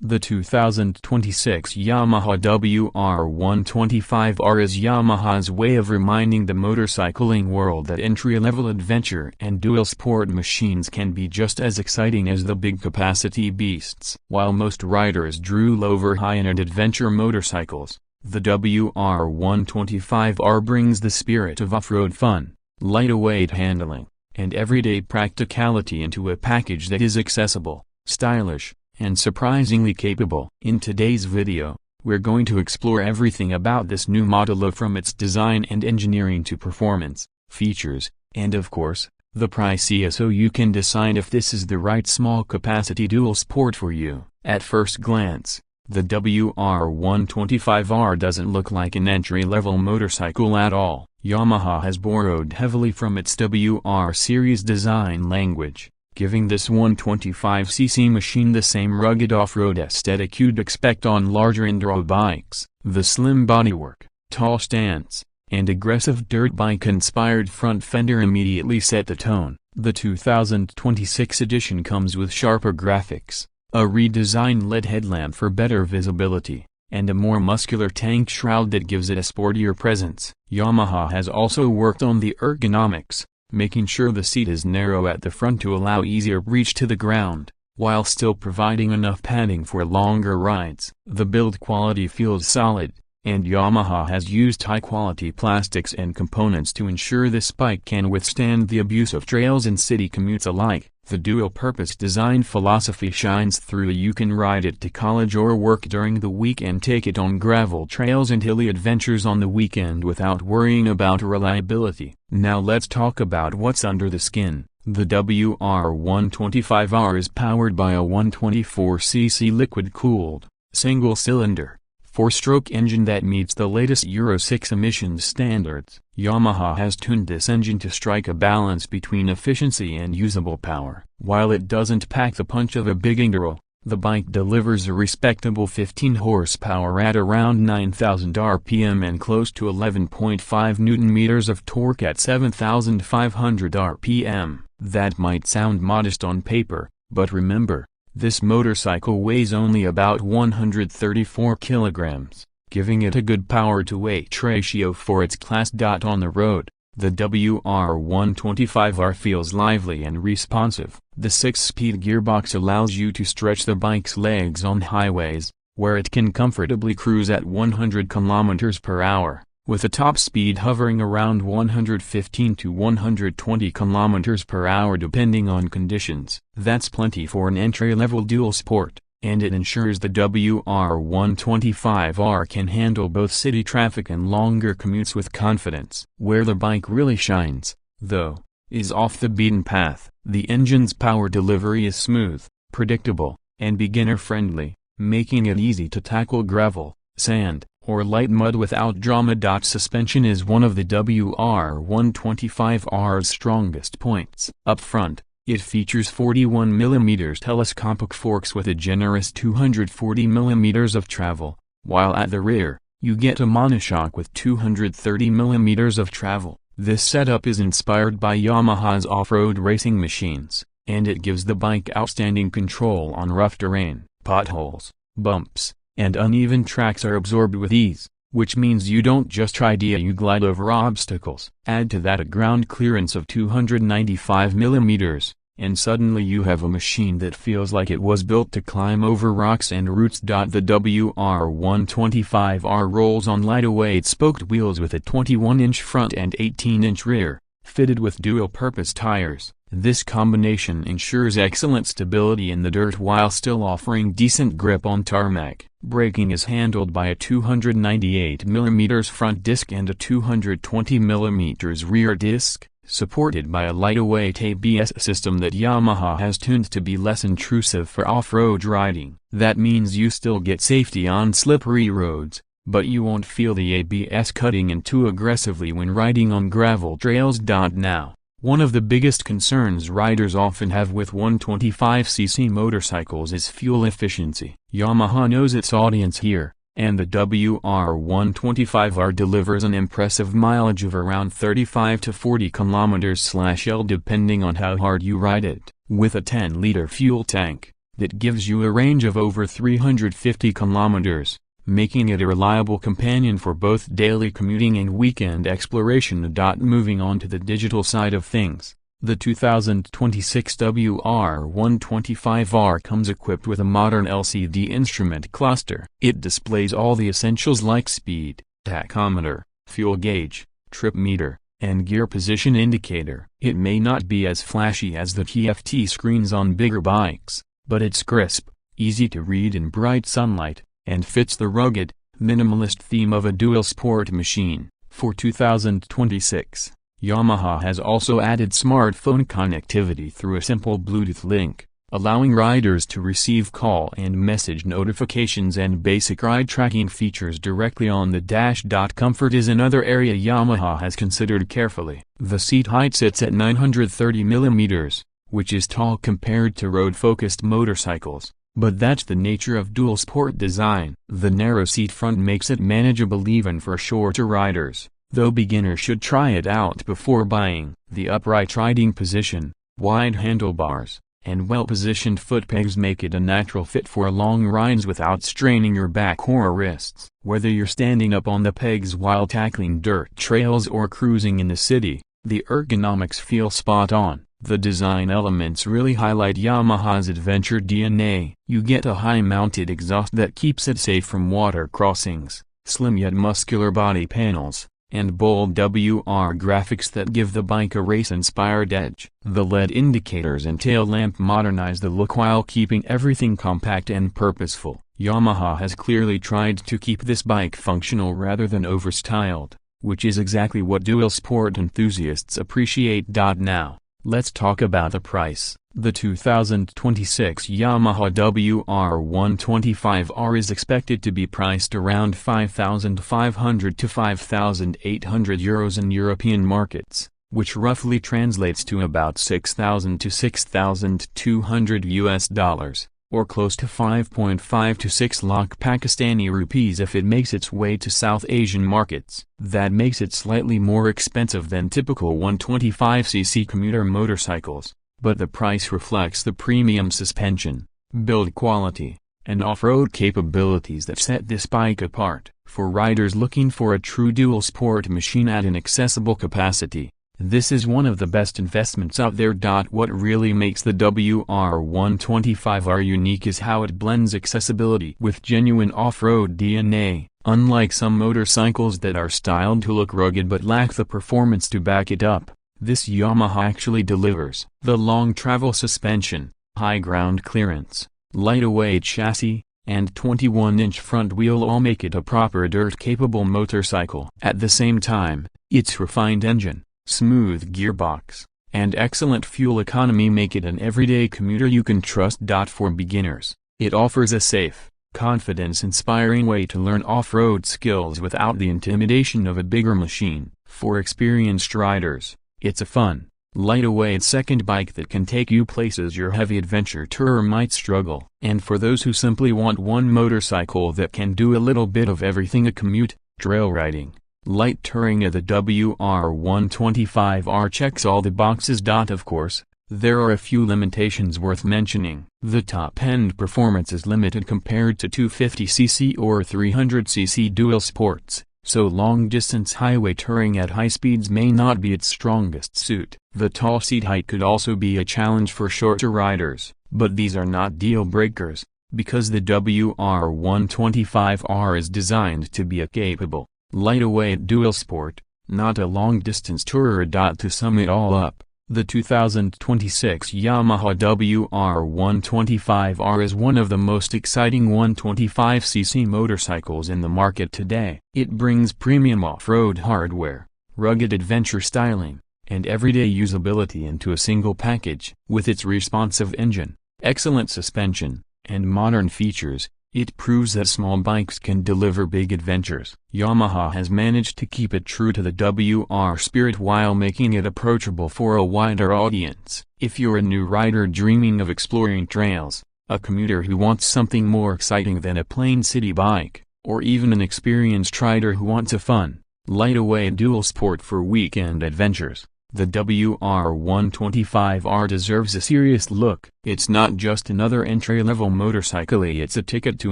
The 2026 Yamaha WR125R is Yamaha's way of reminding the motorcycling world that entry-level adventure and dual-sport machines can be just as exciting as the big-capacity beasts. While most riders drool over high-end adventure motorcycles, the WR125R brings the spirit of off-road fun, lightweight handling, and everyday practicality into a package that is accessible, stylish, and surprisingly capable. In today's video, we're going to explore everything about this new model from its design and engineering to performance, features, and of course, the price, so you can decide if this is the right small capacity dual sport for you. At first glance, the WR125R doesn't look like an entry-level motorcycle at all. Yamaha has borrowed heavily from its WR series design language, giving this 125cc machine the same rugged off-road aesthetic you'd expect on larger enduro bikes. The slim bodywork, tall stance, and aggressive dirt bike-inspired front fender immediately set the tone. The 2026 edition comes with sharper graphics, a redesigned LED headlamp for better visibility, and a more muscular tank shroud that gives it a sportier presence. Yamaha has also worked on the ergonomics, making sure the seat is narrow at the front to allow easier reach to the ground, while still providing enough padding for longer rides. The build quality feels solid, and Yamaha has used high-quality plastics and components to ensure this bike can withstand the abuse of trails and city commutes alike. The dual-purpose design philosophy shines through. You can ride it to college or work during the week and take it on gravel trails and hilly adventures on the weekend without worrying about reliability. Now let's talk about what's under the skin. The WR125R is powered by a 124cc liquid-cooled, single-cylinder, 4-stroke engine that meets the latest Euro 6 emissions standards. Yamaha has tuned this engine to strike a balance between efficiency and usable power. While it doesn't pack the punch of a big enduro, the bike delivers a respectable 15 horsepower at around 9,000 RPM and close to 11.5 Nm of torque at 7,500 RPM. That might sound modest on paper, but remember, this motorcycle weighs only about 134 kilograms, giving it a good power-to-weight ratio for its class. On the road, the WR125R feels lively and responsive. The 6-speed gearbox allows you to stretch the bike's legs on highways, where it can comfortably cruise at 100 km per hour, with a top speed hovering around 115 to 120 km per hour depending on conditions. That's plenty for an entry-level dual sport, and it ensures the WR125R can handle both city traffic and longer commutes with confidence. Where the bike really shines, though, is off the beaten path. The engine's power delivery is smooth, predictable, and beginner-friendly, making it easy to tackle gravel, sand, or light mud without drama. Suspension is one of the WR125R's strongest points. Up front, it features 41mm telescopic forks with a generous 240mm of travel, while at the rear, you get a monoshock with 230mm of travel. This setup is inspired by Yamaha's off-road racing machines, and it gives the bike outstanding control on rough terrain. Potholes, bumps, and uneven tracks are absorbed with ease, which means you don't just ride, you glide over obstacles. Add to that a ground clearance of 295mm, and suddenly you have a machine that feels like it was built to climb over rocks and roots. The WR125R rolls on lightweight spoked wheels with a 21-inch front and 18-inch rear, fitted with dual-purpose tires. This combination ensures excellent stability in the dirt while still offering decent grip on tarmac. Braking is handled by a 298mm front disc and a 220mm rear disc, supported by a lightweight ABS system that Yamaha has tuned to be less intrusive for off-road riding. That means you still get safety on slippery roads, but you won't feel the ABS cutting in too aggressively when riding on gravel trails. Now, one of the biggest concerns riders often have with 125cc motorcycles is fuel efficiency. Yamaha knows its audience here, and the WR125R delivers an impressive mileage of around 35 to 40 km/L depending on how hard you ride it. With a 10-liter fuel tank, that gives you a range of over 350 kilometers, making it a reliable companion for both daily commuting and weekend exploration. Moving on to the digital side of things, the 2026 WR125R comes equipped with a modern LCD instrument cluster. It displays all the essentials like speed, tachometer, fuel gauge, trip meter, and gear position indicator. It may not be as flashy as the TFT screens on bigger bikes, but it's crisp, easy to read in bright sunlight, and fits the rugged, minimalist theme of a dual sport machine. For 2026, Yamaha has also added smartphone connectivity through a simple Bluetooth link, allowing riders to receive call and message notifications and basic ride tracking features directly on the dash. Comfort is another area Yamaha has considered carefully. The seat height sits at 930 mm, which is tall compared to road-focused motorcycles, but that's the nature of dual sport design. The narrow seat front makes it manageable even for shorter riders, though beginners should try it out before buying. The upright riding position, wide handlebars, and well-positioned foot pegs make it a natural fit for long rides without straining your back or wrists. Whether you're standing up on the pegs while tackling dirt trails or cruising in the city, the ergonomics feel spot on. The design elements really highlight Yamaha's adventure DNA. You get a high-mounted exhaust that keeps it safe from water crossings, slim yet muscular body panels, and bold WR graphics that give the bike a race-inspired edge. The LED indicators and tail lamp modernize the look while keeping everything compact and purposeful. Yamaha has clearly tried to keep this bike functional rather than over-styled, which is exactly what dual sport enthusiasts appreciate. Now, let's talk about the price. The 2026 Yamaha WR125R is expected to be priced around €5,500 to €5,800 in European markets, which roughly translates to about $6,000 to $6,200, or close to 5.5 to 6 lakh Pakistani rupees if it makes its way to South Asian markets. That makes it slightly more expensive than typical 125cc commuter motorcycles, but the price reflects the premium suspension, build quality, and off-road capabilities that set this bike apart. For riders looking for a true dual sport machine at an accessible capacity, this is one of the best investments out there. What really makes the WR125R unique is how it blends accessibility with genuine off-road DNA. Unlike some motorcycles that are styled to look rugged but lack the performance to back it up, this Yamaha actually delivers. The long travel suspension, high ground clearance, lightweight chassis, and 21-inch front wheel all make it a proper dirt-capable motorcycle. At the same time, its refined engine, smooth gearbox, and excellent fuel economy make it an everyday commuter you can trust. For beginners, it offers a safe, confidence-inspiring way to learn off-road skills without the intimidation of a bigger machine. For experienced riders, it's a fun, lightweight second bike that can take you places your heavy adventure tourer might struggle. And for those who simply want one motorcycle that can do a little bit of everything: a commute, trail riding, light touring, the WR125R checks all the boxes. Of course, there are a few limitations worth mentioning. The top-end performance is limited compared to 250cc or 300cc dual sports, so long-distance highway touring at high speeds may not be its strongest suit. The tall seat height could also be a challenge for shorter riders, but these are not deal-breakers, because the WR125R is designed to be a capable, lightweight dual sport, not a long-distance tourer. To sum it all up, the 2026 Yamaha WR125R is one of the most exciting 125cc motorcycles in the market today. It brings premium off-road hardware, rugged adventure styling, and everyday usability into a single package. With its responsive engine, excellent suspension, and modern features, it proves that small bikes can deliver big adventures. Yamaha has managed to keep it true to the WR spirit while making it approachable for a wider audience. If you're a new rider dreaming of exploring trails, a commuter who wants something more exciting than a plain city bike, or even an experienced rider who wants a fun, lightweight dual sport for weekend adventures, The WR125R deserves a serious look. It's not just another entry-level motorcycle, it's a ticket to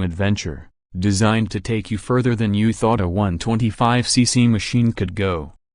adventure, designed to take you further than you thought a 125cc machine could go.